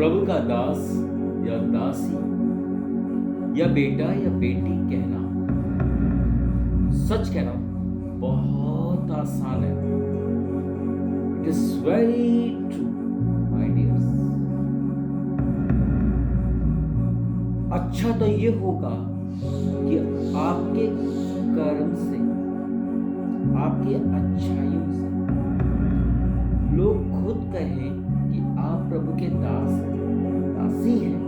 प्रभु का दास या दासी या बेटा या बेटी कहना, सच कह रहा हूं, बहुत आसान है। It is very true my dears. अच्छा तो ये होगा कि आपके कर्म से, आपकी अच्छाइयों से लोग खुद कहें कि आप प्रभु के दास हैं, दासी हैं,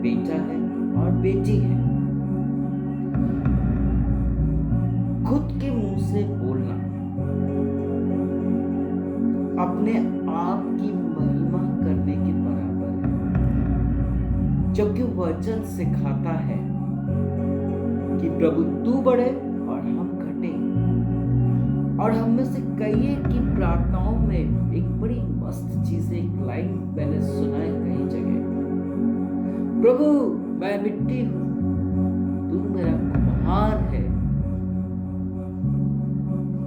बेटा है और बेटी है। खुद के मुंह से बोलना अपने आप की महिमा करने के बराबर है, जबकि वचन सिखाता है कि प्रभु तू बढ़े और हम घटे। और हम में से कई की प्रार्थनाओं में एक बड़ी मस्त चीज, एक लाइन मैंने सुना है कई जगह, प्रभु मैं मिट्टी हूं, तू मेरा कुम्हार है,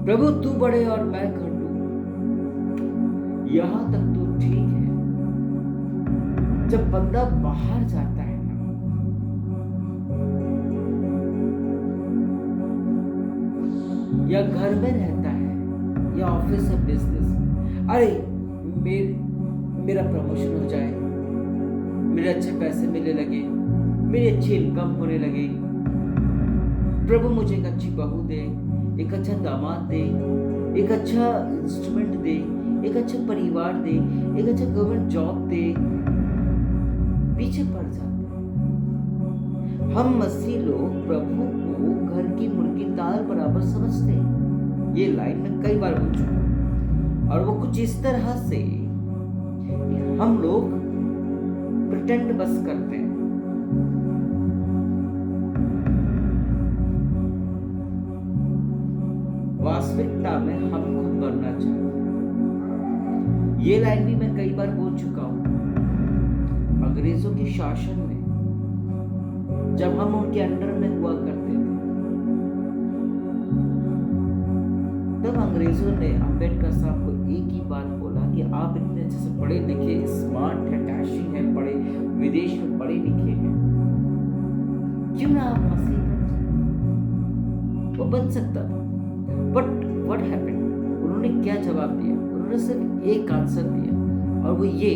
प्रभु तू बढ़े और मैं घटूं। यहां तक तो ठीक है, जब बंदा बाहर जाता है ना, या घर में रहता है या ऑफिस है, बिजनेस, अरे मेरा प्रमोशन हो जाए, मेरे अच्छे पैसे मिलने लगे, मेरी अच्छी इनकम होने लगे, प्रभु मुझे एक अच्छी बहू दे, एक अच्छा दामाद दे, एक अच्छा इंस्ट्रूमेंट दे, एक अच्छा परिवार दे, एक अच्छा गवर्नमेंट जॉब दे। पीछे पड़ जाते हैं। हम मसीह लोग प्रभु को घर की मुर्गी दाल बराबर समझते हैं। ये लाइन में कई बार बोल चुका हूं। और वो कुछ इस तरह से हम लोग प्रिटेंड बस करते हैं। वास्तविकता में हम खुद बनना चाहते हैं। ये लाइन भी मैं कई बार बोल चुका हूं। अंग्रेजों के शासन में जब हम उनके अंडर में हुआ करते थे, तब अंग्रेजों ने अंबेडकर साहब को एक ही बात बोला कि आप इतने अच्छे से पढ़े लिखे, स्मार्ट है, डैशिंग है, पढ़े, विदेश में पढ़े लिखे हैं, क्यों ना आप मसीह बन जाए। वो बन सकता था, बट व्हाट हैपेंड, उन्होंने क्या जवाब दिया? उन्होंने सिर्फ एक आंसर दिया, और वो ये,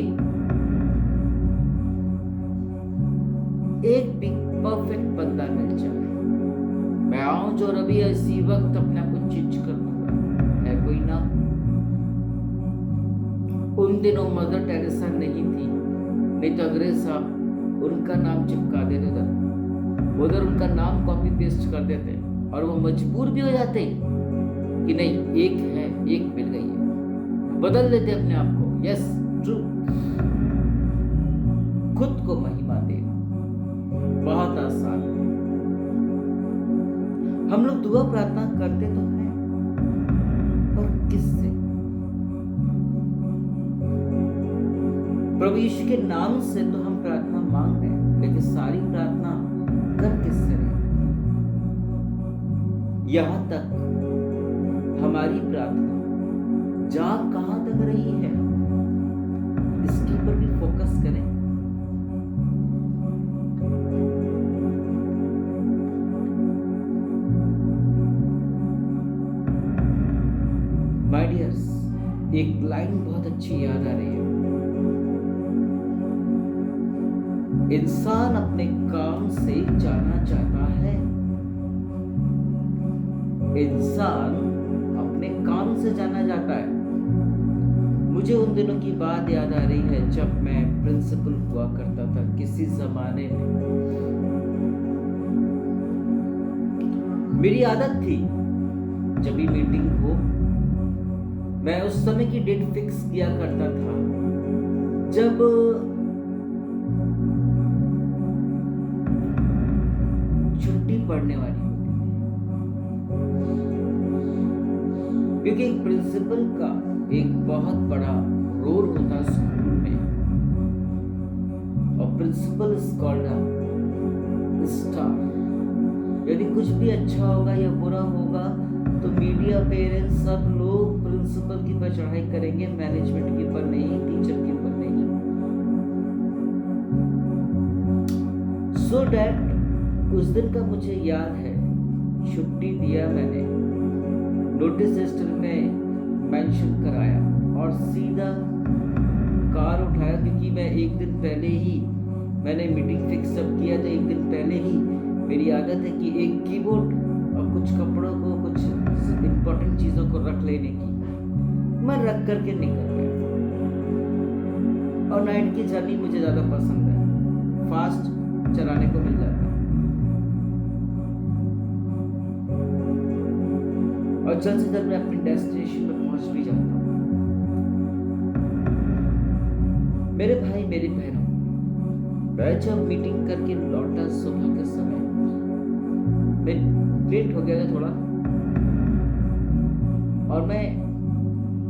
एक भी परफेक्ट बंदा मिल जाए, मैं आऊं जो रवि इसी वक्त अपने आप को चेंज कर दूंगा। है कोई ना? उन दिनों मदर टेरेसा नहीं थी, नहीं तो अंग्रेज साहब उनका नाम चिपका देते, उधर उनका नाम कॉपी पेस्ट कर देते, और वो मजबूर भी हो जाते कि नहीं, एक है, एक मिल गई है, बदल देते अपने आप को। Yes, true. खुद को महिमा देना बहुत आसान है। हम लोग दुआ प्रार्थना करते तो हैं, पर किससे? प्रभु यीशु के नाम से तो हम प्रार्थना मांग रहे हैं, लेकिन सारी प्रार्थना कर किससे रहे? यहां तक हमारी प्रार्थना जा कहां तक रही है, इसके ऊपर भी फोकस करें। माय डियर्स, एक लाइन बहुत अच्छी याद आ रही है। इंसान अपने काम से जाना चाहता है, इंसान अपने काम से जाना जाता है। मुझे उन दिनों की बात याद आ रही है जब मैं प्रिंसिपल हुआ करता था किसी जमाने में। मेरी आदत थी जब भी मीटिंग हो, मैं उस समय की डेट फिक्स किया करता था जब छुट्टी पड़ने वाली होती थी, क्योंकि एक प्रिंसिपल का एक बहुत बड़ा रोल होता है स्कूल में, और principal is called a star. यदि कुछ भी अच्छा होगा या बुरा होगा तो मीडिया, पेरेंट्स, सब लोग प्रिंसिपल के ऊपर चढ़ाई करेंगे, मैनेजमेंट के ऊपर नहीं, टीचर के ऊपर नहीं। सो डैट उस दिन का मुझे याद है, छुट्टी दिया मैंने, नोटिस रजिस्टर में मेंशन कराया और सीधा कार उठाया, क्योंकि मैं एक दिन पहले ही मैंने मीटिंग फिक्स अप किया था। एक दिन पहले ही मेरी आदत है कि एक कीबोर्ड और कुछ कपड़ों को, कुछ इम्पोर्टेंट चीज़ों को रख लेने की। मैं रख करके निकल गया। और नाइट की जर्नी मुझे ज़्यादा पसंद है, फास्ट चलाने को मिल जाता है। और जल्द से जल्द मैं अपनी डेस्टिनेशन पर पहुंच भी जाता हूँ। मेरे भाई मेरी बहनों, मैं जब मीटिंग करके लौटा सुबह के समय, मैं लेट हो गया था थोड़ा, और मैं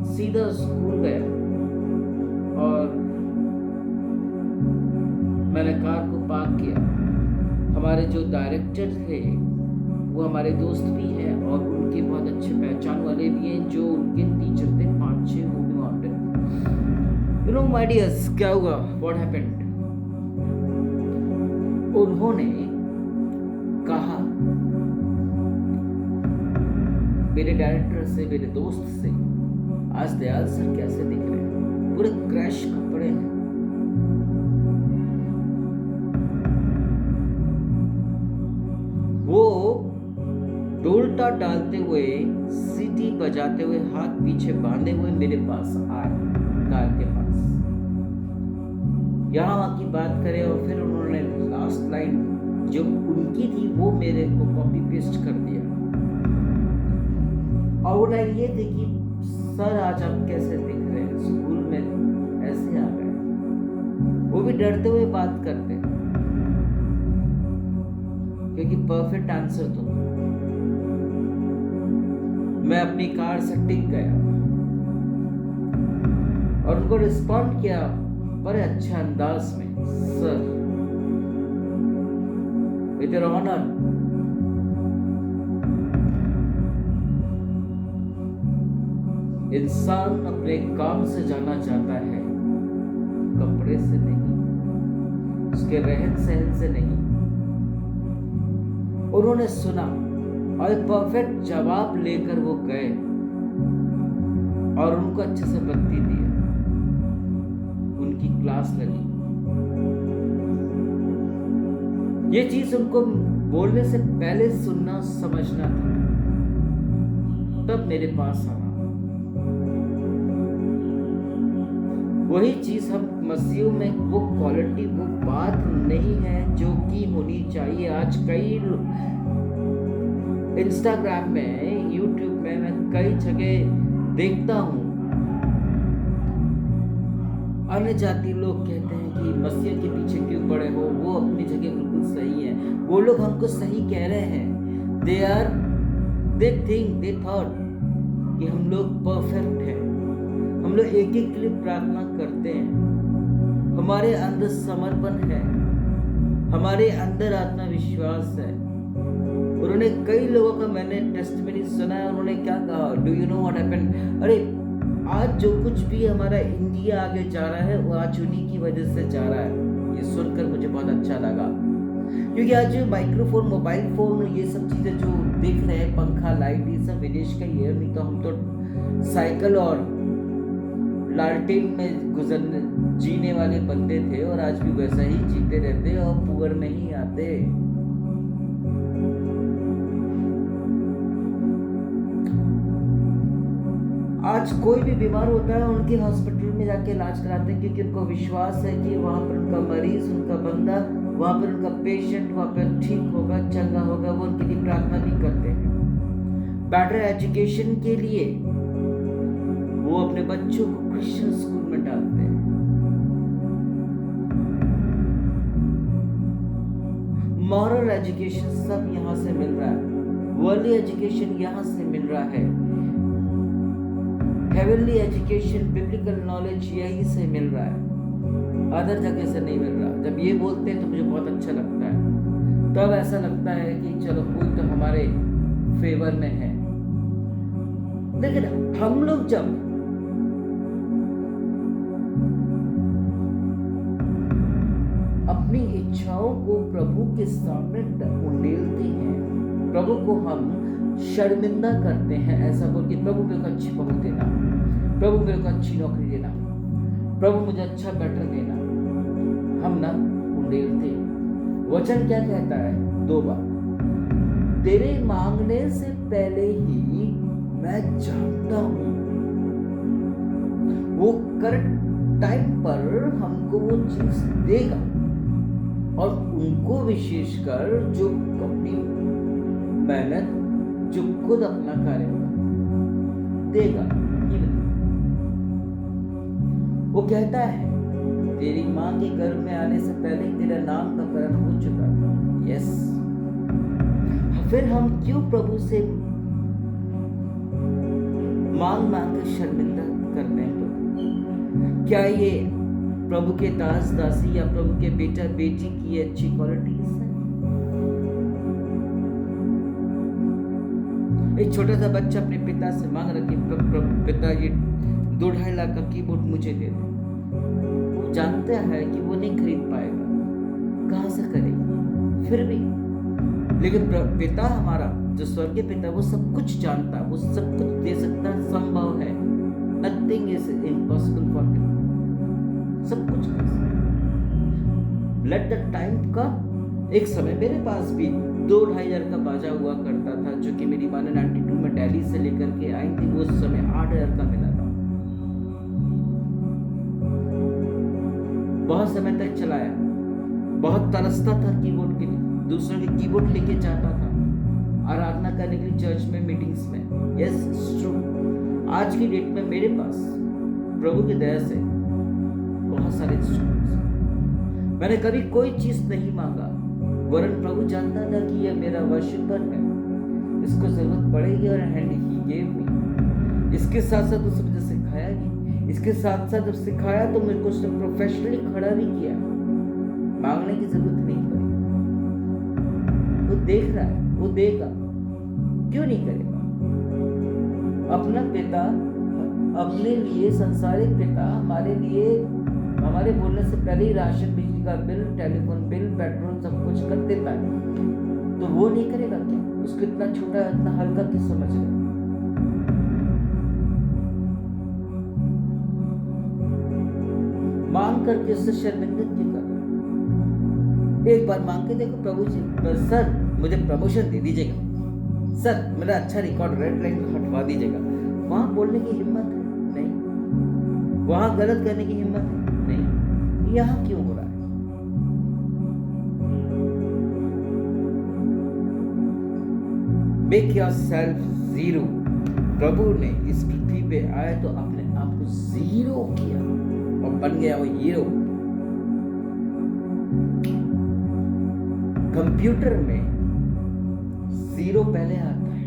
सीधा स्कूल गया और मैंने कार को पार्क किया। हमारे जो डायरेक्टर थे वो हमारे दोस्त भी हैं और उनके बहुत अच्छे पहचान वाले भी हैं, जो उनके टीचर थे 5-6 वो भी वहाँ पे। यू नो माय डियर्स, क्या हुआ, व्हाट हैपेंड? उन्होंने कहा मेरे डायरेक्टर से, मेरे दोस्त से, आज दयाल सर कैसे दिख रहे हैं, पूरे क्रैश कपड़े हैं। वो डोलटा डालते हुए, सीटी बजाते हुए, हाथ पीछे बांधे हुए मेरे पास आए, कार के पास। यहाँ वहाँ की बात करें और फिर उन्होंने लास्ट लाइन जो उनकी थी वो मेरे को कॉपी पेस्ट कर दिया। और वो लाइन ये थी कि सर आज आप कैसे दिख रहे हैं, स्कूल में ऐसे आ गए। वो भी डरते हुए बात करते, क्योंकि परफेक्ट आंसर तो मैं अपनी कार से टिक गया और उनको रिस्पॉन्ड किया बड़े अच्छे अंदाज में, सर विद योर ऑनर। इंसान अपने काम से जाना चाहता है, कपड़े से नहीं, उसके रहन सहन से नहीं। उन्होंने सुना और परफेक्ट जवाब लेकर वो गए और उनको अच्छे से बत्ती दिया, उनकी क्लास लगी। ये चीज उनको बोलने से पहले सुनना समझना था, तब मेरे पास आना। वही चीज हम मसीहों में, वो क्वालिटी, वो बात नहीं है जो कि होनी चाहिए। आज कई इंस्टाग्राम में, यूट्यूब में मैं कई जगह देखता हूँ, अन्य जाति लोग कहते हैं कि मसीह के पीछे क्यों पड़े हो, वो अपनी जगह बिल्कुल सही है। वो लोग हमको सही कह रहे हैं। दे थॉट कि हम लोग परफेक्ट हैं, हम लोग एक एक के लिए प्रार्थना करते हैं, हमारे अंदर समर्पण है, हमारे अंदर आत्मविश्वास है। उन्होंने कई लोगों का मैंने टेस्टिमनी सुना है, उन्होंने क्या कहा, do you know what happened? अरे आज जो कुछ भी हमारा इंडिया आगे जा रहा है वो आज उन्हीं की वजह से जा रहा है। ये सुनकर मुझे बहुत अच्छा लगा, क्योंकि आज माइक्रोफोन, मोबाइल फोन, ये सब चीजें जो देख रहे हैं, पंखा, लाइट, ये सब विदेश का ही है। नहीं तो हम तो साइकिल और लालटेन में जीने वाले बंदे थे और आज भी वैसा ही जीते रहते और पुअर नहीं आते। आज कोई भी बीमार होता है उनके हॉस्पिटल में जाके इलाज कराते हैं, क्योंकि उनको विश्वास है कि वहां पर उनका मरीज, उनका बंदा, वहां पर उनका पेशेंट वहां पर ठीक होगा, चंगा होगा। वो उनके लिए प्रार्थना भी करते हैं। बेटर एजुकेशन के लिए वो अपने बच्चों को क्रिश्चियन स्कूल में डालते हैं। मॉरल एजुकेशन सब यहाँ से मिल रहा है, वर्ल्डली एजुकेशन यहाँ से मिल रहा है, हेवनली एजुकेशन, बिब्लिकल नॉलेज यहीं से मिल रहा है, अदर जगह से नहीं मिल रहा। जब ये बोलते हैं तो मुझे बहुत अच्छा लगता है, तब ऐसा लगता है कि चलो कोई तो हमारे फेवर में है। लेकिन हम लोग जब अपनी इच्छाओं को प्रभु के सामने उंडेलते हैं, प्रभु को हम शर्मिंदा करते हैं, ऐसा बोल के प्रभु मेरे को अच्छी बहू देना, प्रभु मेरे को अच्छी नौकरी देना, प्रभु मुझे अच्छा बेटर देना, हम ना उंडेलते। वचन क्या कहता है? 2 बार, तेरे मांगने से पहले ही मैं जानता हूं। वो करेक्ट टाइम पर हमको वो चीज देगा, और उनको विशेषकर जो अपनी मेहनत, जो खुद अपना कार्य देगा। वो कहता है तेरी मां के गर्भ में आने से पहले तेरा नाम का करण हो चुका था। यस, फिर हम क्यों प्रभु से मांग मांग कर शर्मिंदा करते हैं प्रभु? क्या ये प्रभु के दास दासी या प्रभु के बेटा बेटी की अच्छी क्वालिटीज है? एक छोटा सा बच्चा अपने पिता से मांग रहा कि पिताजी 2-2.5 लाख का कीबोर्ड मुझे दे दे। वो जानता है कि वो नहीं खरीद पाएगा, कहां से करेगा, फिर भी लेकिन पिता हमारा जो स्वर्गीय पिता, वो सब कुछ जानता, वो सब कुछ दे सकता, संभव है। Nothing is impossible for him, सब कुछ कर सकता। लेट द टाइम कम। एक समय मेरे पास भी 2-2.5 हजार का बाजा हुआ करता था, जो कि मेरी माँ ने 92 में दिल्ली से लेकर के आई थी। उस समय 8,000 का मिला था। बहुत समय तक चलाया, बहुत तरसता था कीबोर्ड के लिए, दूसरों के कीबोर्ड लेके जाता था आराधना करने के लिए चर्च में, मीटिंग्स में। Yes, true. आज की डेट में मेरे पास प्रभु की दया से बहुत सारे इंस्ट्रूमेंट्स। मैंने कभी कोई चीज नहीं मांगा, वरन प्रभु जानता था कि यह मेरा वर्शिपर है, इसको जरूरत पड़ेगी, और हैंड ही गेव मी। इसके साथ साथ उसने मुझे सिखाया भी, इसके साथ साथ जब सिखाया तो मेरे को उसने प्रोफेशनली खड़ा भी किया। मांगने की जरूरत नहीं पड़ी। वो देख रहा है, वो देगा, क्यों नहीं करेगा? अपना पिता अपने लिए, संसारिक पिता हमारे लिए, हमारे बोलने से पहले ही राशन, बिजली का बिल, टेलीफोन बिल, पेट्रोल सब कुछ कर देता है, तो वो नहीं करेगा क्या? उसको इतना छोटा, इतना हल्का क्यों समझ रहे? मांग करके उससे शर्मिंदा क्यों कर? एक बार मांग के देखो, प्रभु जी सर मुझे प्रमोशन दे दीजिएगा, सर मेरा अच्छा रिकॉर्ड रेड लाइन हटवा दीजिएगा। वहां बोलने की हिम्मत है? नहीं। वहां गलत करने की हिम्मत है? नहीं। यहां क्यों हो रहा है? Make yourself zero. प्रभु ने इस पृथ्वी पे आए तो अपने आप को जीरो किया और बन गया वो हीरो। कंप्यूटर में जीरो पहले आता है,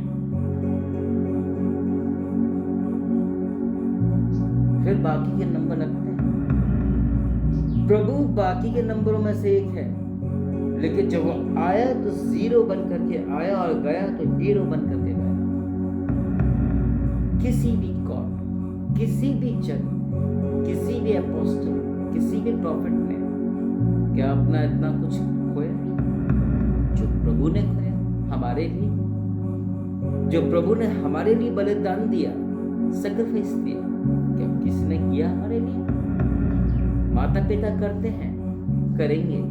फिर बाकी के नंबर लगते हैं। प्रभु बाकी के नंबरों में से एक है, लेकिन जब वो आया तो जीरो बन करके आया और गया तो हीरो बन करके गया। किसी भी गॉड, किसी भी जन, किसी भी अपोस्टल, किसी भी प्रॉफिट ने क्या अपना इतना कुछ खोया? जो प्रभु ने खोया हमारे लिए, जो प्रभु ने हमारे लिए बलिदान दिया, सैक्रिफाइस दिया, क्या किसी ने किया हमारे लिए? माता पिता करते हैं, करेंगे।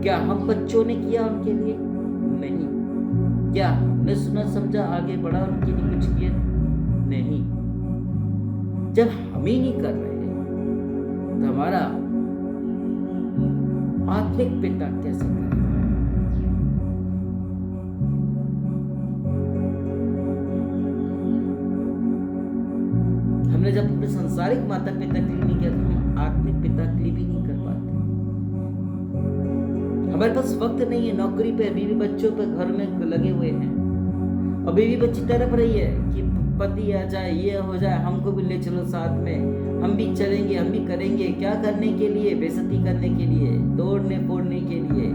क्या हम बच्चों ने किया उनके लिए? नहीं। क्या हमने सुना समझा आगे बढ़ा उनके लिए कुछ किया? नहीं। जब हम ही नहीं कर रहे तो हमारा आत्मिक पिता कैसे करेगा? हमने जब अपने संसारिक माता पिता के लिए नहीं किया तो हम आत्मिक पिता के लिए भी नहीं कर पाते। हमारे पास वक्त नहीं है, नौकरी पे, बीवी बच्चों पे घर में लगे हुए हैं, और बीवी बच्ची तड़प रही है कि पति आ जाए, ये हो जाए, हमको भी ले चलो साथ में, हम भी चलेंगे, हम भी करेंगे। क्या करने के लिए? बेइज्जती करने के लिए, तोड़ने फोड़ने के लिए।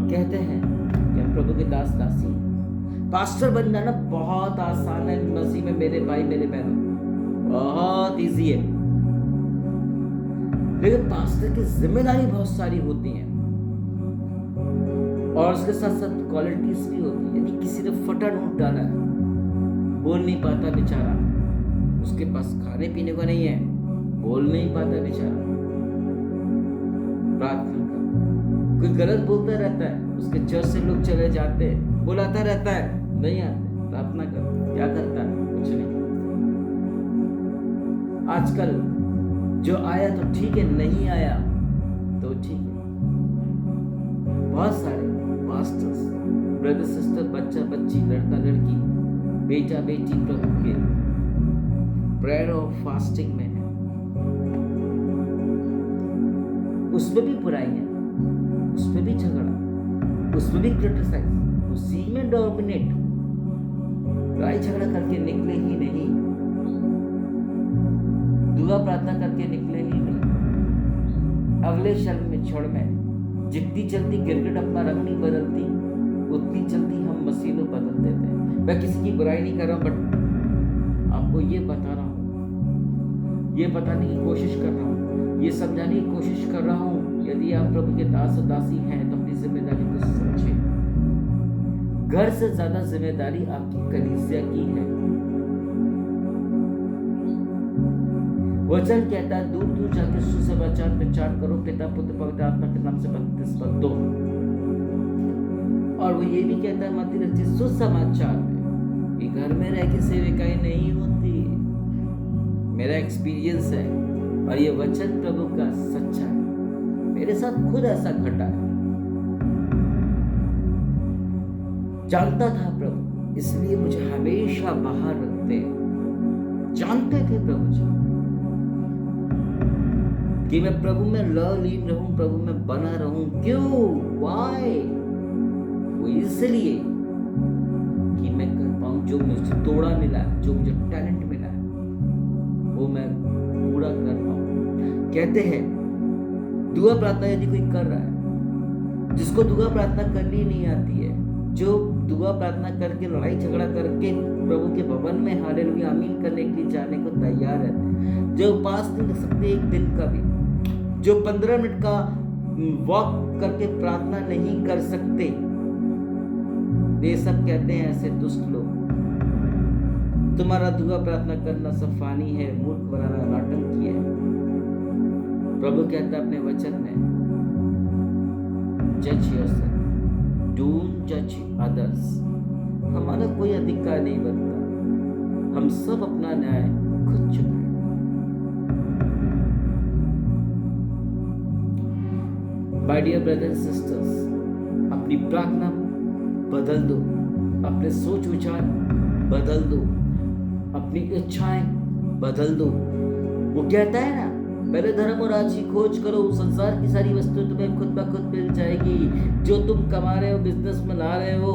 कहते हैं कि हम प्रभु के दास दासी हैं, पास्टर बन जाना बहुत आसान है मसीह में मेरे भाई मेरे बहनों, बहुत इजी है। लेकिन पास्टर की जिम्मेदारी बहुत सारी होती है और उसके साथ साथ क्वालिटीज भी होती है। यदि किसी ने फटा नोट डाला है, बोल नहीं पाता बेचारा, उसके पास खाने पीने को नहीं है, बोल नहीं पाता बेचारा, प्रार्थना करता, कोई गलत बोलता रहता है, उसके चर्च से लोग चले जाते हैं, बुलाता रहता है, नहीं आते, प्रार्थना करता, क्या करता है? कुछ नहीं। आजकल जो आया तो ठीक है, नहीं आया तो ठीक है। बहुत सारे पास्टर्स, ब्रदर सिस्टर, बच्चा बच्ची, लड़का लड़की, बेटा बेटी प्रभु के प्रेयर और फास्टिंग में है, उसमें भी बुराइयां, उसमें भी झगड़ा, उसमें भी क्रिटिसाइज, उसी में डोमिनेट, लड़ाई झगड़ा करके निकले ही नहीं, दुआ प्रार्थना करके निकले ही नहीं, अगले शर्म में छोड़ में जितनी जल्दी गिरगिट अपना रंग नहीं बदलती, उतनी जल्दी हम मशीनों बदल देते हैं। मैं किसी की बुराई नहीं कर रहा हूं, बट आपको ये बता रहा हूं, ये बताने की कोशिश कर रहा हूं, ये समझाने की कोशिश कर रहा हूं, यदि आप प्रभु के दास और दासी हैं तो अपनी जिम्मेदारी को समझें। घर से ज्यादा जिम्मेदारी आपकी कलीसिया की है। वचन कहता है दूर दूर जाके सुसमाचार प्रचार करो, पिता पुत्र पवित्र आत्मा के नाम से बपतिस्मा दो। और वो ये भी कहता है मत्ती रचित सुसमाचार में कि घर में रह के सेविकाएं नहीं होती। मेरा एक्सपीरियंस है और ये वचन प्रभु का सच्चा है, मेरे साथ खुद ऐसा घटा है। जानता था प्रभु, इसलिए मुझे हमेशा बाहर रखते, जानते थे प्रभु जी कि मैं प्रभु में लीन रहूं, प्रभु में बना रहूं। क्यों? वाई? वो इसलिए कि मैं कर पाऊं जो मुझे तोड़ा मिला है, जो मुझे टैलेंट मिला है, वो मैं पूरा कर पाऊं। कहते हैं दुआ प्रार्थना यदि कोई कर रहा है, जिसको दुआ प्रार्थना करनी नहीं आती है, जो दुआ प्रार्थना करके लड़ाई झगड़ा करके प्रभु के भवन में हालेलुया आमीन करने के लिए जाने को तैयार है, जो पास नहीं कर सकते एक दिन का भी, जो 15 मिनट का वॉक करके प्रार्थना नहीं कर सकते, ये सब कहते हैं ऐसे दुष्ट लोग तुम्हारा दुआ प्रार्थना करना सफानी है, मूर्ख बनाना नाटंकी है। प्रभु कहता है अपने वचन में, जज योरसेल्फ, डोंट जज अदर्स। हमारा कोई अधिकार नहीं बनता, हम सब अपना न्याय खुद चुकाएं। माय डियर ब्रदर्स सिस्टर्स, अपनी प्रार्थना बदल दो, अपने सोच विचार बदल दो, अपनी इच्छाएं बदल दो। वो कहता है ना, पहले धर्म और राज की खोज करो, संसार की सारी वस्तुएं तुम्हें खुद ब खुद मिल जाएगी। जो तुम कमा रहे हो, बिजनेस में ला रहे हो,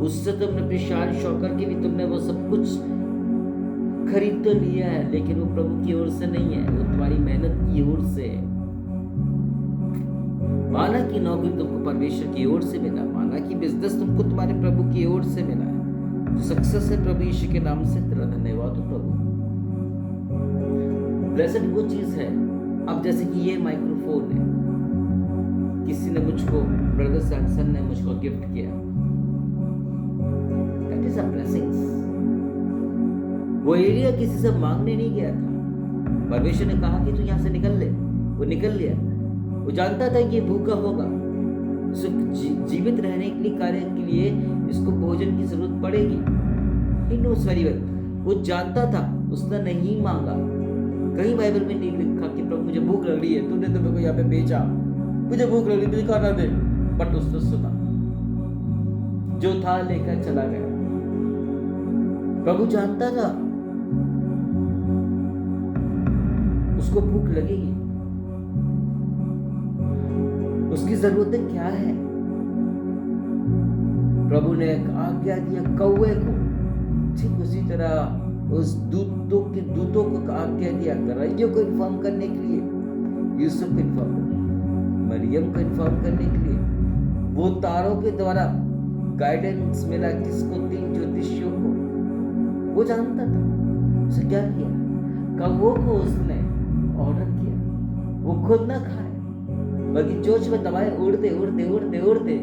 उससे तुमने अपनी शान शौकत की भी तुमने वो सब कुछ खरीद तो लिया है, लेकिन वो प्रभु की ओर से नहीं है, वो तुम्हारी मेहनत की ओर से है। माना कि नौकरी तुमको परमेश्वर की ओर से मिला, माना कि बिजनेस तुमको तुम्हारे प्रभु की ओर से मिला है, जो सक्सेस है प्रभु यीशु के नाम से, तेरा धन्यवाद हो प्रभु। ब्लेसेड वो चीज है। अब जैसे कि ये माइक्रोफोन है, किसी ने मुझको, ब्रदर सैमसन ने मुझको गिफ्ट किया, दैट इज अ ब्लेसिंग्स। वो एरिया किसी से मांगने नहीं गया था, परमेश्वर ने कहा कि तू यहाँ से निकल ले, वो निकल लिया। वो जानता था कि ये भूखा होगा, जीवित रहने के लिए, कार्य के लिए इसको भोजन की जरूरत पड़ेगी। ही नोस वेरी वेल, वो जानता था, उसने नहीं मांगा। कहीं बाइबल में नहीं लिखा कि प्रभु मुझे भूख लग रही है, तूने तो मेरे को यहाँ पे भेजा, मुझे भूख लग रही है, मुझे खाना दे। बट उसने सुना, जो था लेकर चला गया। प्रभु जानता था उसको भूख लगेगी, उसकी जरूरतें क्या है। प्रभु ने आज्ञा दिया कौवे को, ठीक उसी तरह उस दूतों को आज्ञा दिया गरैयों को इन्फॉर्म करने के लिए, यूसुफ को इन्फॉर्म करने, मरियम को इन्फॉर्म करने के लिए। वो तारों के द्वारा गाइडेंस मिला किसको, 3 ज्योतिषियों को। वो जानता था। उसे क्या किया, कौवों को उसने ऑर्डर किया वो खुद ना खाए, बल्कि चोंच में दबाए उड़ते उड़ते उड़ते उड़ते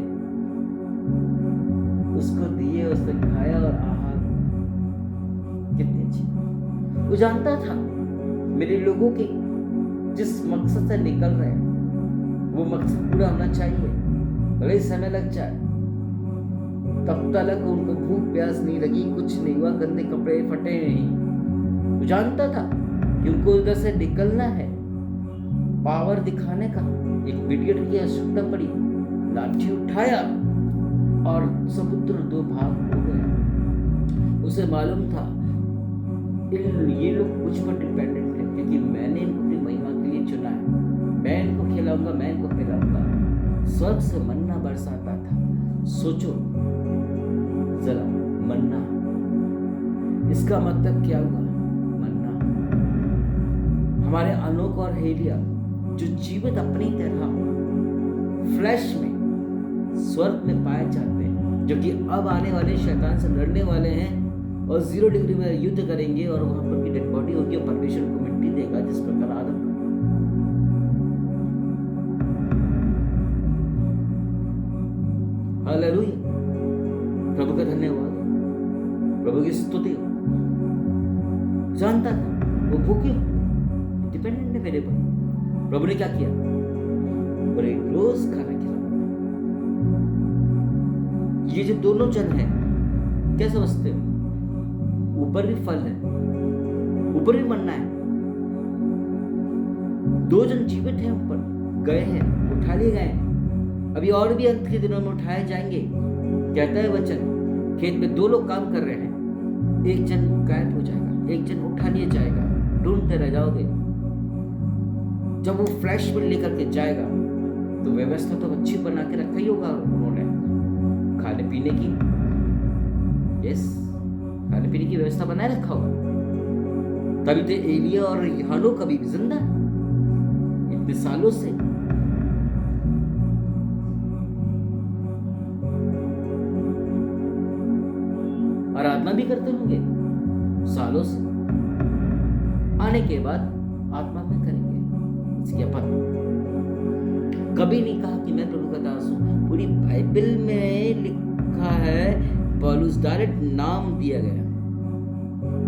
उसको दिए, उसने खाया और आहार कितनी अच्छी। वो जानता था मेरे लोगों के जिस मकसद से निकल रहे हैं वो मकसद पूरा होना चाहिए, भले ही समय लग जाए। तब तक उनको भूख प्यास नहीं लगी, कुछ नहीं हुआ, गंदे कपड़े फटे नहीं। वो जानता था कि उनको उधर से निकलना है, पावर दिखाने का। एक मीडिएटर की आवश्यकता पड़ी, लाठी उठाया और समुद्र 2 भाग हो गया। उसे मालूम था ये लोग मुझ पर डिपेंडेंट है, क्योंकि मैंने इनको अपनी महिमा के लिए चुना है। मैं इनको खिलाऊंगा, मैं इनको पिलाऊंगा। स्वर्ग से मन्ना बरसाता था। सोचो जरा, मन्ना, इसका मतलब क्या हुआ? मन्ना हमारे अनोक और हेलिया जो जीवित अपनी तरह फ्लैश में स्वर्ग में पाए जाते हैं, जो कि अब आने वाले शैतान से लड़ने वाले हैं और 0 डिग्री में युद्ध करेंगे और वहां पर की डेड बॉडी होगी और परमेश्वर को मिट्टी देगा, जिस प्रकार आदम का। हालेलुया, प्रभु का धन्यवाद, प्रभु की स्तुति। जानता था वो भूखे डिपेंडेंट है मेरे पर। प्रभु ने क्या किया? और एक रोज खाना खिलाया। ये जो दोनों जन हैं, क्या समझते हो? ऊपर भी फल है, ऊपर भी मन्ना है। 2 जन जीवित हैं, ऊपर गए हैं, उठा लिए गए हैं, अभी और भी अंत के दिनों में उठाए जाएंगे। कहता है वचन, खेत में 2 लोग काम कर रहे हैं, एक जन गायब हो जाएगा, एक जन उठा लिया जाएगा, ढूंढते रह जाओगे। जब वो फ्लैश में लेकर के जाएगा तो व्यवस्था तो अच्छी बना के रखा ही होगा उन्होंने, खाने पीने की। यस, खाने पीने की व्यवस्था बनाए रखा होगा, तभी तो एलिया और यूहन्ना कभी भी जिंदा इतने सालों से। आराधना भी करते होंगे सालों से, आने के बाद आत्मा में करेंगे। इसकी अपन कभी नहीं कहा कि मैं प्रभु का दास हूं। पूरी बाइबल में लिखा है, पौलुस डायरेक्ट नाम दिया गया।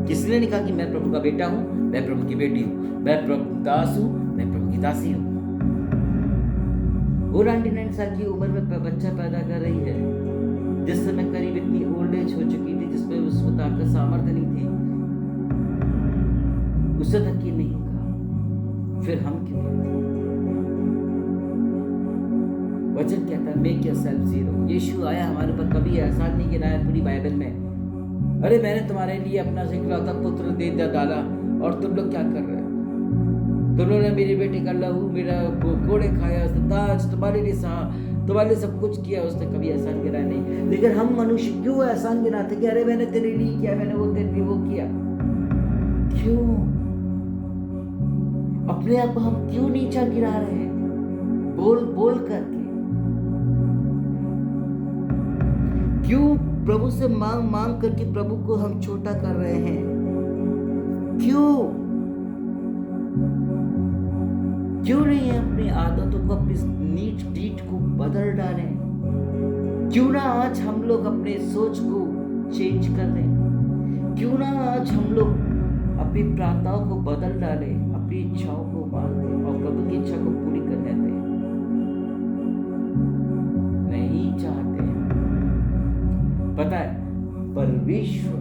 किसने नहीं कहा कि मैं प्रभु का बेटा हूं, मैं प्रभु की बेटी हूं, मैं प्रभु दास हूं, मैं प्रभु की दासी हूं। वो 99 साल की उम्र में बच्चा पैदा कर रही है, जिस समय करीब इतनी ओल्ड एज हो चुकी थी, जिसमें उसको ताकत सामर्थ्य नहीं थी, उसे तक ये नहीं कहा। फिर हम क्यों कहते? वचन कहता है मेक योरसेल्फ जीरो। यीशु आया हमारे पर, कभी एहसान नहीं गिराया पूरी बाइबल में। अरे मैंने तुम्हारे लिए अपना इकलौता पुत्र दे दिया डाला, और तुम लोग क्या कर रहे हो? तुम लोगों ने मेरी बेटी का लहू, मेरा घोड़े खाया, ताज तुम्हारे लिए सहा, तुम्हारे लिए सब कुछ किया, उसने कभी एहसान गिराया नहीं। लेकिन हम मनुष्य क्यों एहसान गिराते कि अरे मैंने तेरे लिए किया, मैंने वो तेरे लिए वो किया। क्यों अपने आप को हम क्यों नीचा गिरा रहे हैं बोल बोल करके? क्यों प्रभु से मांग मांग करके प्रभु को हम छोटा कर रहे हैं? क्यों नहीं है अपनी आदतों को, अपनी नीच डीट को बदल डालें? क्यों ना आज हम लोग अपने सोच को चेंज कर दें? क्यों ना आज हम लोग अपनी प्रार्थनाओं को बदल डालें, अपनी इच्छाओं को बांध दें और प्रभु की इच्छा को पूरी करने दें? नहीं चाहते। पता है, परमेश्वर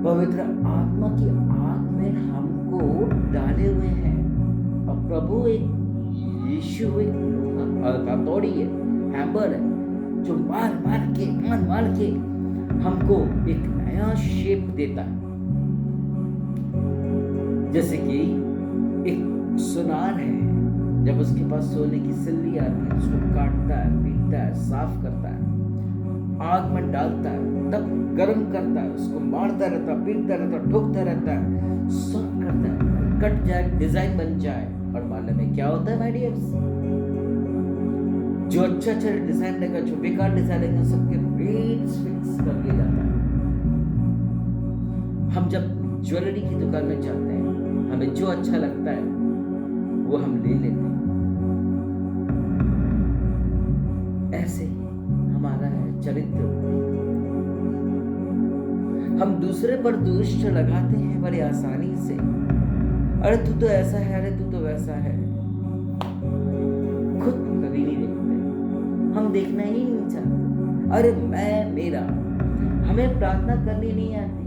पवित्र आत्मा की आग में हमको डाले हुए हैं, और प्रभु एक यीशु एक हथौड़ी है, हैमर है, जो मार मार के हमको एक नया शेप देता है। जैसे कि एक सुनार है, जब उसके पास सोने की सिल्ली आती है, उसको काटता है, पीटता है, साफ करता है, आग में डालता है, तब गर्म करता है, उसको मारता रहता है, पीटता रहता है, ठोकता रहता है, सब करता है, कट जाए, डिजाइन बन जाए। और मालूम में क्या होता है माय डियर्स? जो अच्छा अच्छा डिजाइन रहेगा, जो बेकार डिजाइन रहेगा, सबके रेट्स फिक्स कर दिया जाता है। हम जब ज्वेलरी की दुकान में जाते हैं, हमें जो अच्छा लगता है वो हम ले लेते हैं। ऐसे ही हमारा है चरित्र। हम दूसरे पर दोष लगाते हैं बड़ी आसानी से। अरे तू तो ऐसा है, अरे तू तो वैसा है। खुद कभी नहीं देखते, हम देखना ही नहीं चाहते। अरे मैं मेरा, हमें प्रार्थना करनी नहीं आती।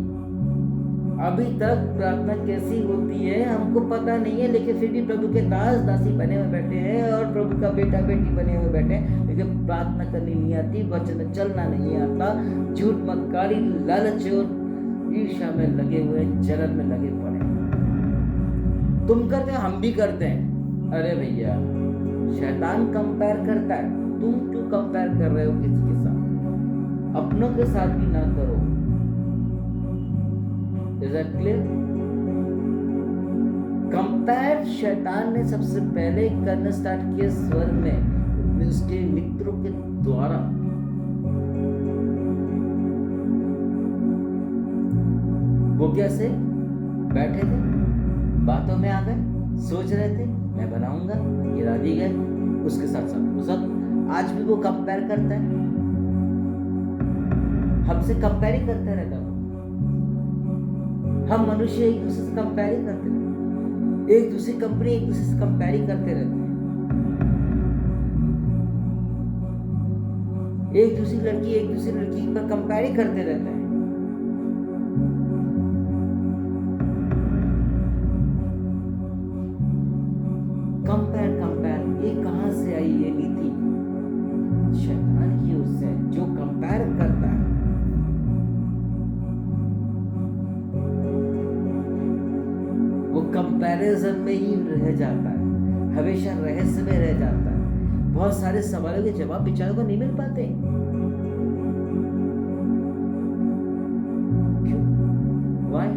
अभी तक प्रार्थना कैसी होती है हमको पता नहीं है, लेकिन फिर भी प्रभु के दास दासी बने हुए बैठे हैं और प्रभु का बेटा बेटी बने हुए बैठे हैं, लेकिन प्रार्थना करनी नहीं आती, वचन में चलना नहीं आता, झूठ मक्कारी लालच और ईर्ष्या में लगे हुए, जलन में लगे पड़े। तुम करते हैं, हम भी करते हैं। अरे भैया, शैतान कंपेयर करता है, तुम क्यों कंपेयर कर रहे हो किसी के साथ? अपनों के साथ भी ना करो। Is that clear? कंपेयर शैतान ने सबसे पहले करना स्टार्ट किया स्वर्ग में, उसके मित्रों के द्वारा। वो कैसे बैठे थे, बातों में आ गए, सोच रहे थे मैं बनाऊंगा, गिरा दी गए, उसके साथ साथ वो सब आज भी वो कंपेयर करता है, हमसे कंपेयर ही करते रहता है। हम मनुष्य एक दूसरे से कंपेयर ही करते रहते हैं, एक दूसरी कंपनी एक दूसरे से कंपेयर ही करते रहते हैं, एक दूसरी लड़की एक दूसरी लड़की पर कंपेयर ही करते रहते हैं। कंपेयर ये कहां से आई? ये नीति शैतान की ओर से, जो कंपेयर करता है वो कंपैरिजन में ही रह जाता है, हमेशा रहस्य में रह जाता है। बहुत सारे सवालों के जवाब बेचारों को नहीं मिल पाते। क्यों? Why?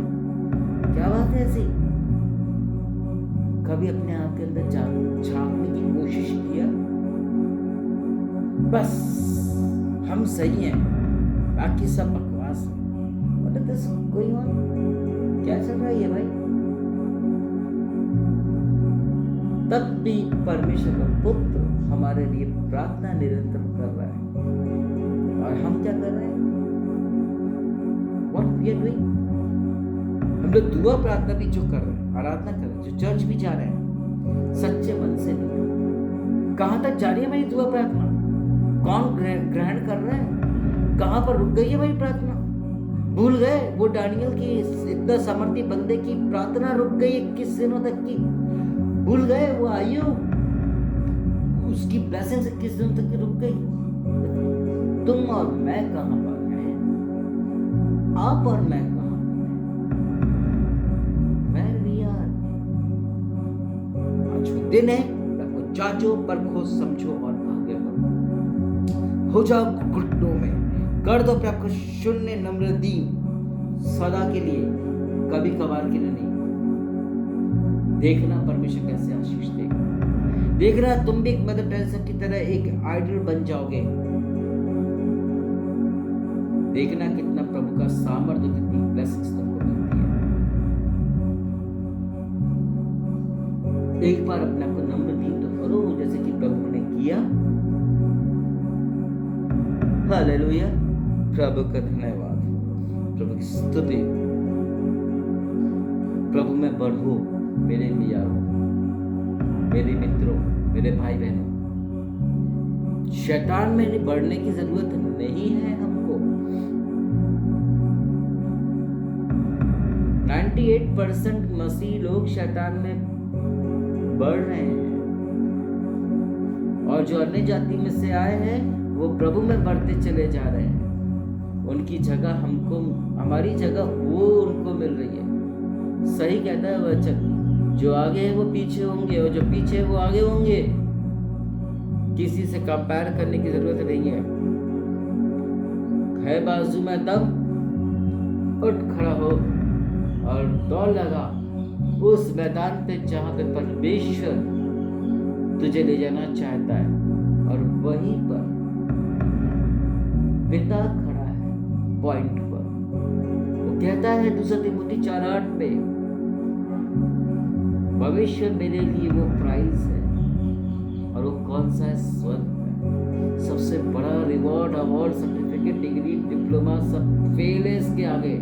क्या बात है ऐसी? कभी अपने आप के अंदर झांकने की कोशिश किया? बस हम सही हैं, बाकी सब बकवास है। What is going on? क्या चल रहा है ये भाई? तब भी परमेश्वर का पुत्र हमारे लिए प्रार्थना निरंतर कर रहा है, और हम क्या कर रहे हैं? What we are doing? हम लोग दुआ प्रार्थना भी जो कर रहे हैं, आराधना कर रहे हैं, जो चर्च भी जा रहे हैं, सच्चे मन से नहीं। कहां तक जा रही है भाई दुआ प्रार्थना? कौन ग्रहण कर रहा है? कहां पर रुक गई है भाई प्रार्थना? भूल गए वो दानियल की इतना सामर्थी बंदे की प्रार्थना रुक गई 21 दिनों तक की। भूल गए वो आयु, उसकी ब्लेसिंग 21 दिनों तक की रुक गई। तुम और मैं कहां पर हैं? आप और मैं कहां? Where we are? आज वो दिन है, रखो जांचो परखो समझो और आगे बढ़ो। हो जाओ घुटनों में, कर दो अपने आपको शून्य, नम्र, दीन, सदा के लिए, कभी कभार के लिए नहीं। देखना परमेश्वर कैसे आशीष देगा। देखना तुम भी एक मदर टेरेसा की तरह एक आइडल बन जाओगे। देखना कितना प्रभु का सामर्थ्य, कितनी ब्लेसिंग्स तुमको मिलती है। एक बार अपने आप को नम्र दीन तो करो, जैसे कि प्रभु ने किया। हालेलुया, प्रभु का धन्यवाद, प्रभु की स्तुति। प्रभु में बढ़ो मेरे यारों, मेरे मित्रों, मेरे भाई बहनों। शैतान में बढ़ने की जरूरत नहीं है हमको। 98% मसीह लोग शैतान में बढ़ रहे हैं, और जो अन्य जाति में से आए हैं वो प्रभु में बढ़ते चले जा रहे हैं। उनकी जगह हमको, हमारी जगह वो उनको मिल रही है। सही कहता है वचन, जो आगे है वो पीछे होंगे और जो पीछे है वो आगे होंगे। किसी से कंपेयर करने की जरूरत नहीं है बाजू में दम, उठ खड़ा हो और दौड़ लगा उस मैदान पे जहां पे परमेश्वर तुझे ले जाना चाहता है, और वहीं पर पिता खड़ा है पॉइंट पर। वो कहता है 2 तिमोथी 4:8 में, भविष्य मेरे लिए वो प्राइज है, और वो कौन सा है? स्वर्ग है। सबसे बड़ा reward, award, certificate, degree, diploma सब फेल है इसके आगे।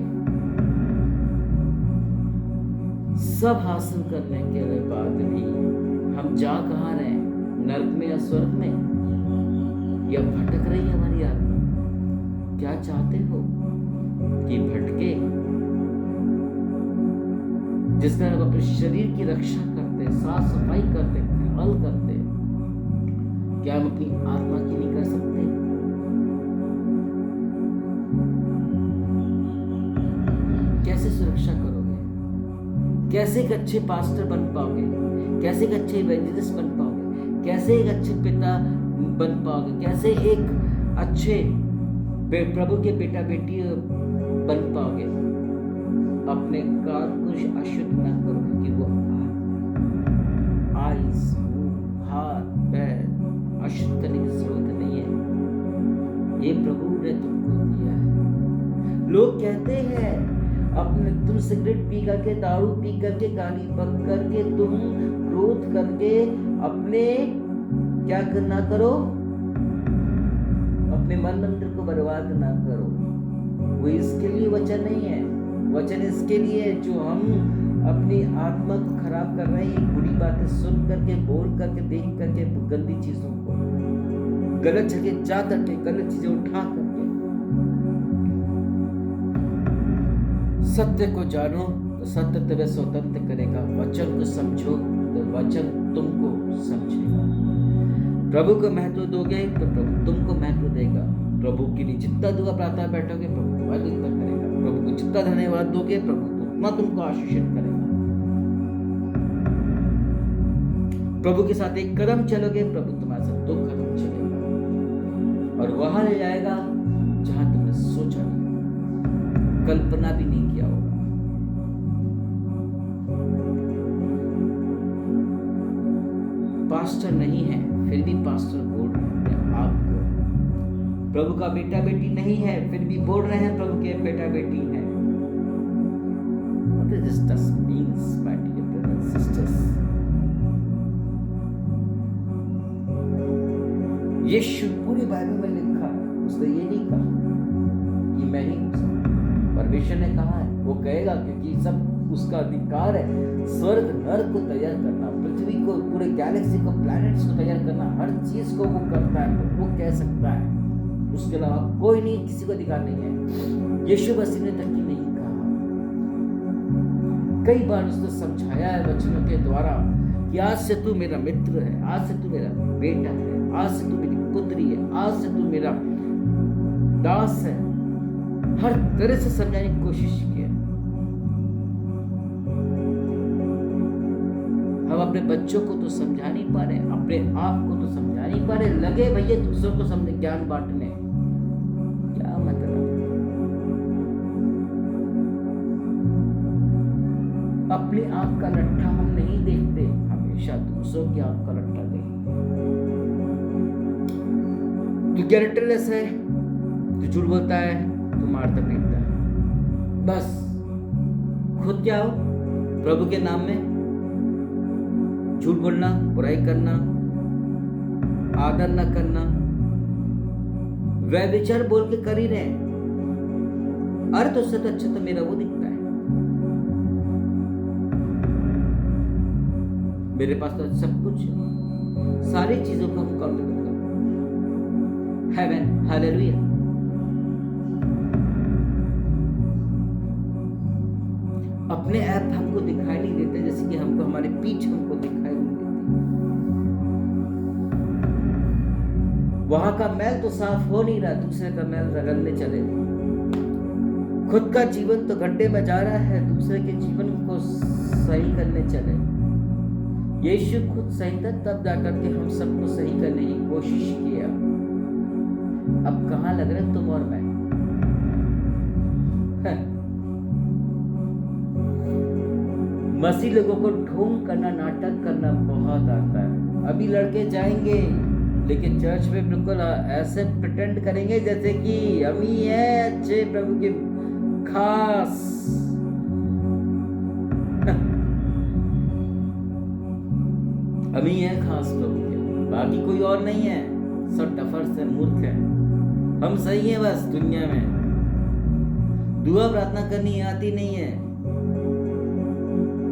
सब हासिल करने के बाद भी हम जा कहाँ रहे हैं? नर्क में या स्वर्ग में? या भटक रही है हमारी आत्मा? क्या चाहते हो कि भटके? जिस तरह हम अपने शरीर की रक्षा करते, साफ सफाई करते, ख्याल करते, क्या हम अपनी आत्मा की नहीं कर सकते? कैसे सुरक्षा करोगे? कैसे एक अच्छे पास्टर बन पाओगे? कैसे एक अच्छे इवेंजलिस्ट बन पाओगे? कैसे एक अच्छे पिता बन पाओगे? कैसे एक अच्छे प्रभु के बेटा बेटी बन पाओगे? अपने कान को अशुद्ध न करो, क्योंकि वो आईज, मुंह, हाथ, पैर अशुद्ध करने की जरूरत नहीं है। ये प्रभु ने तुमको दिया है। लोग कहते हैं अपने, तुम सिगरेट पी करके, दारू पी करके, गाली बक करके, तुम क्रोध करके अपने क्या करना करो? अपने मन मंदिर को बर्बाद ना करो। वो इसके लिए वचन नहीं है। वचन इसके लिए है जो हम अपनी आत्मा को खराब कर रहे हैं, बुरी बातें सुन करके, बोल करके, देख करके, गंदी चीजों को, गलत जगह जा करके, गलत चीजें उठा करके। सत्य को जानो तो सत्य तुम्हें स्वतंत्र करेगा। वचन को समझो तो वचन तुमको समझेगा। प्रभु को महत्व दोगे तो प्रभु तुमको महत्व देगा। प्रभु के लिए जितना दुआ प्रार्थना बैठोगे, प्रभु तुम्हारा जितना करेगा। प्रभु को जितना धन्यवाद दोगे, प्रभु उतना तुमको आशीषित करेगा। प्रभु के साथ एक कदम चलोगे, प्रभु तुम्हारे साथ 2 कदम चलेगा, और वहां ले जाएगा जहां तुमने सोचा नहीं, कल्पना भी नहीं किया होगा। पास्टर नहीं है, फिर भी पास्टर बोल रहे हैं आपको। प्रभु का बेटा बेटी नहीं है, फिर भी बोल रहे हैं प्रभु के बेटा बेटी हैं। What does this means, my dear brothers and sisters? यीशु पूरी बाइबल में लिखा है, उसने ये नहीं कहा कि मैं ही हूं। परमेश्वर ने कहा है, वो कहेगा, क्योंकि सब उसका अधिकार है। स्वर्ग नर्क को तैयार करना, पृथ्वी को, पूरे गैलेक्सी को, प्लैनेट्स को तैयार करना, हर चीज को वो करता है, तो वो कह सकता है। उसके अलावा कोई नहीं, किसी को अधिकार नहीं है। यीशु मसीह ने तक ही नहीं कहा। कई बार उसने समझाया है वचनों के द्वारा कि आज से तू मेरा मित्र है, आज से तू मेरा बेटा है, आज से तू मेरी पुत्री है, आज से तू मेरा दास है। हर तरह से समझाने की कोशिश की है। हम अपने बच्चों को तो समझा नहीं पा रहे, अपने आप को तो समझा नहीं पा रहे, लगे भैया दूसरों को समझे, ज्ञान बांटने। क्या मतलब? अपने आप का लट्ठा हम नहीं देखते, हमेशा दूसरों की आंख का लट्ठा देखते। तो कैरेक्टरलेस है, तो झूठ बोलता है, तो मारता पीटता है। बस खुद क्या हो? प्रभु के नाम में झूठ बोलना, बुराई करना, आदर न करना, व्यभिचार बोल के कर ही रहे। अरे तो उससे तो अच्छा तो मेरा वो दिखता है, मेरे पास तो सब कुछ है, सारी चीजों को हम काउंट करते हैं। Haven, hallelujah. अपने ऐप हमको दिखाई नहीं देते, जैसे कि हमको हमारे पीठ हमको दिखाई नहीं देती। वहां का मैल तो साफ हो नहीं रहा, दूसरे का मैल रगड़ने चले। खुद का जीवन तो गड्ढे में जा रहा है, दूसरे के जीवन को सही करने चले। यीशु खुद सही था, तब जाकर के हम सबको सही करने की कोशिश किया। अब कहां लग रहे तुम और मैं? मसीह लोगों को ढोंग करना, नाटक करना बहुत आता है। अभी लड़के जाएंगे लेकिन चर्च में बिल्कुल ऐसे प्रिटेंड करेंगे जैसे कि हम ही है अच्छे प्रभु के खास। हम ही है खास प्रभु के, बाकी कोई और नहीं है। सब डफर से मूर्ख है। हम सही है बस दुनिया में। दुआ प्रार्थना करनी आती नहीं है।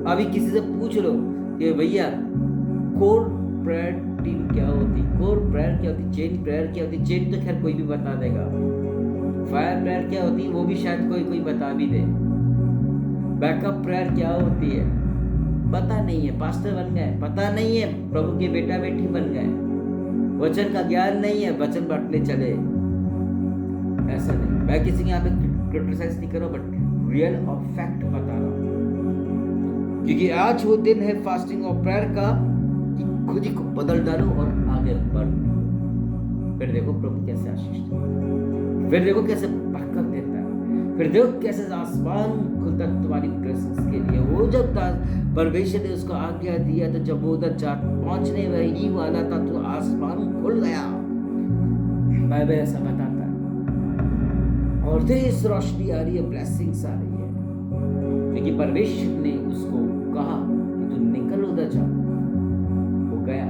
अभी किसी से पूछ लो कि भैया कोर प्रेयर टीम क्या होती, कोर प्रेयर क्या होती, चेन प्रेयर क्या होती। चेन तो खैर कोई भी बता देगा। फायर प्रेयर क्या होती है वो भी शायद कोई बता भी दे। बैकअप प्रेयर क्या होती है पता नहीं है। पास्टर बन गए पता नहीं है, प्रभु के बेटा बेटी बन गए, वचन का ज्ञान नहीं है, वचन बांटने चले। ऐसा नहीं, मैं किसी के यहाँ पे क्रिटिसाइज नहीं कर रहा, बट रियल और फैक्ट बता रहा हूँ। क्योंकि आज वो दिन है फास्टिंग और प्रेयर का कि खुद ही को बदल डालो और आगे बढ़ो। फिर देखो प्रभु कैसे आशीष देता है, फिर देखो कैसे बरकत देता है, फिर देखो कैसे आसमान खुलता तुम्हारी प्रेजेंस के लिए। वो जब परमेश्वर ने उसको आज्ञा दिया तो जब वो उधर पहुंचने वही वाला था तो आसमान खुल गया। बाइबल ऐसा बताता है। और तेज रोशनी आ रही है, ब्लेसिंग्स आ रही है, क्योंकि परमेश्वर ने उसको कहा कि तू निकल उधर जा। वो गया,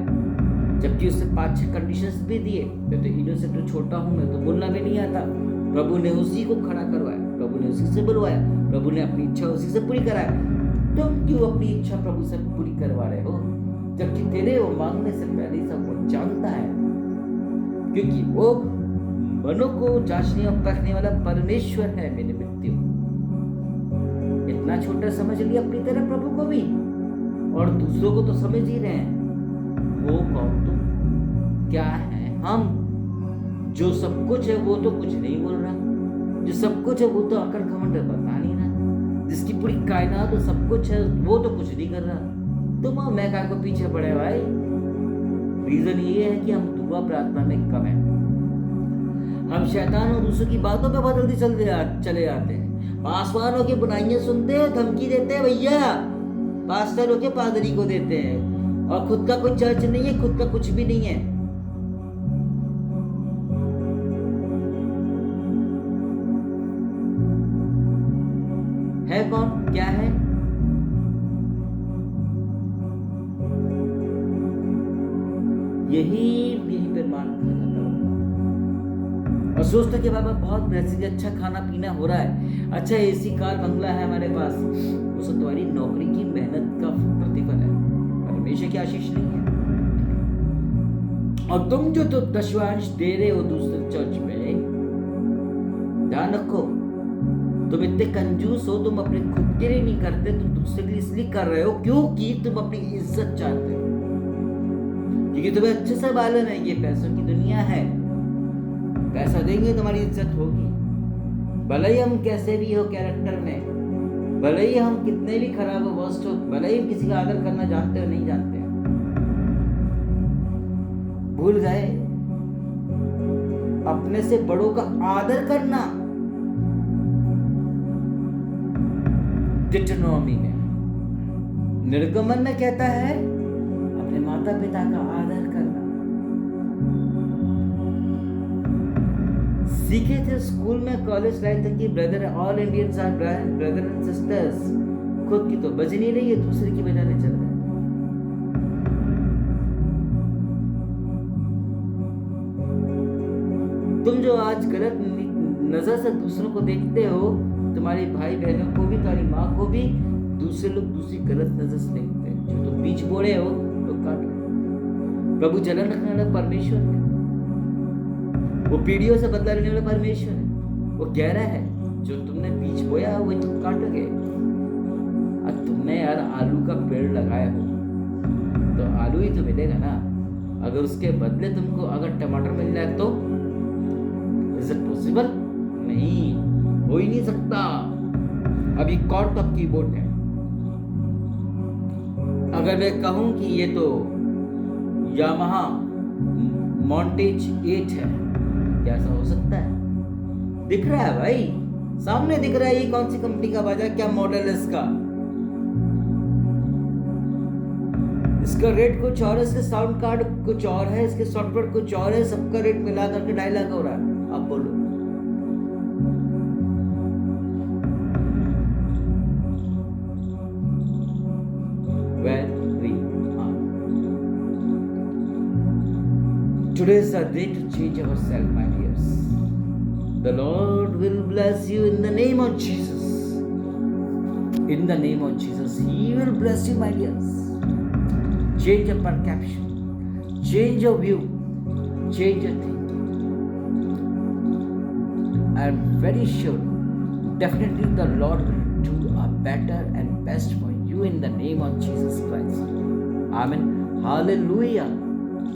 जबकि उससे 5-6 कंडीशंस भी दिए। मैं तो इनोसेंट तो छोटा हूं, मैं तो बोलना भी नहीं आता। प्रभु ने उसी को खड़ा करवाया, प्रभु ने उसी से बुलवाया, प्रभु ने अपनी इच्छा उसी से पूरी कराया। तुम क्यों अपनी इच्छा प्रभु से पूरी करवा रहे हो, जबकि तेरे वो मांगने से पहले सब वो जानता है। क्योंकि वो मनों को जांचने और परखने वाला परमेश्वर है। मेरे मित्रों, इतना छोटा समझ लिया अपनी तरह प्रभु को भी, और दूसरों को तो समझ ही रहे हैं। वो कौन, तुम क्या है, हम। जो सब कुछ है वो तो कुछ नहीं बोल रहा, जो सब कुछ है वो तो आकर घमंड बता नहीं रहा, जिसकी पूरी कायनात तो सब कुछ है वो तो कुछ नहीं कर रहा। तुम और मैं काय को पीछे पड़े भाई। रीजन ये है कि हम दुआ प्रार्थना में कम है। हम शैतान और दूसरों की बातों पे बहुत जल्दी चले जाते हैं। पासवानों की बुराइयां सुनते हैं, धमकी देते हैं भैया, पास्टरों के पादरी को देते हैं, और खुद का कोई चर्च नहीं है, खुद का कुछ भी नहीं है। है कौन, क्या है? यही पर मान खाता हूँ और सोचता कि बाबा बहुत ब्लेसिंग, अच्छा खाना पीना हो रहा है, अच्छा एसी कार बंगला है हमारे पास। वो सब तुम्हारी नौकरी की मेहनत का प्रतिफल है, परमेश्वर की आशीष नहीं है। और तुम जो तो दशवांश दे रहे हो दूसरे चर्च में, ध्यान रखो, तुम इतने कंजूस हो, तुम अपने खुद के लिए नहीं करते, तुम दूसरे के लिए इसलिए कर रहे हो क्योंकि तुम अपनी इज्जत चाहते हो। क्योंकि तुम्हें अच्छे से मालूम है ये पैसों की दुनिया है, पैसा देंगे तुम्हारी इज्जत होगी। भले ही हम कैसे भी हो कैरेक्टर में, भले ही हम कितने भी खराब हो, वर्स्ट हो, भले ही हम किसी का आदर करना जानते हो नहीं जानते, भूल गए अपने से बड़ों का आदर करना। डिटरनॉमी में, निर्गमन में कहता है अपने माता पिता का आदर करना। सीखे थे स्कूल में, कॉलेज लाइफ तक की brother, all Indians are brother and sisters. खुद की तो बज नहीं रही है, दूसरे की बजाने चल रहे। तुम जो आज गलत नजर से दूसरों को देखते हो, तुम्हारे भाई बहनों को भी, तुम्हारी माँ को भी, दूसरे लोग दूसरी गलत नजर से देखते हैं। जो तुम बीज बोड़े हो तो काट लो। प्रभु जलन रखने वाला परमेश्वर है, वो पीढ़ियों से बदला लेने वाला परमेश्वर है। वो कह रहा है जो तुमने बीज बोया वो तुम काटोगे। अब तुमने यार आलू का पेड़ लगाया हो तो आलू ही तो मिलेगा ना। अगर उसके बदले तुमको अगर टमाटर मिल जाए तो इज इट पॉसिबल? नहीं, हो ही नहीं सकता। अभी कॉर्ड ऑफ कीबोर्ड है। अगर मैं कहूं कि ये तो यामाहा मॉन्टेज 8 है, क्या ऐसा हो सकता है? दिख रहा है भाई, सामने दिख रहा है। ये कौन सी कंपनी का बाजा, क्या मॉडल है इसका? इसका रेट कुछ और है, इसके साउंड कार्ड कुछ और है, इसके सॉफ्टवेयर कुछ और है, सबका रेट मिला करके 2.5 लाख हो रहा है। अब बोलो, where we are. Today is the day to change ourselves, my dears. The Lord will bless you in the name of Jesus. In the name of Jesus, He will bless you, my dears. Change your perception, change your view, change your thinking. I am very sure, definitely the Lord will do a better and best for you in the name of Jesus Christ. Amen. Hallelujah.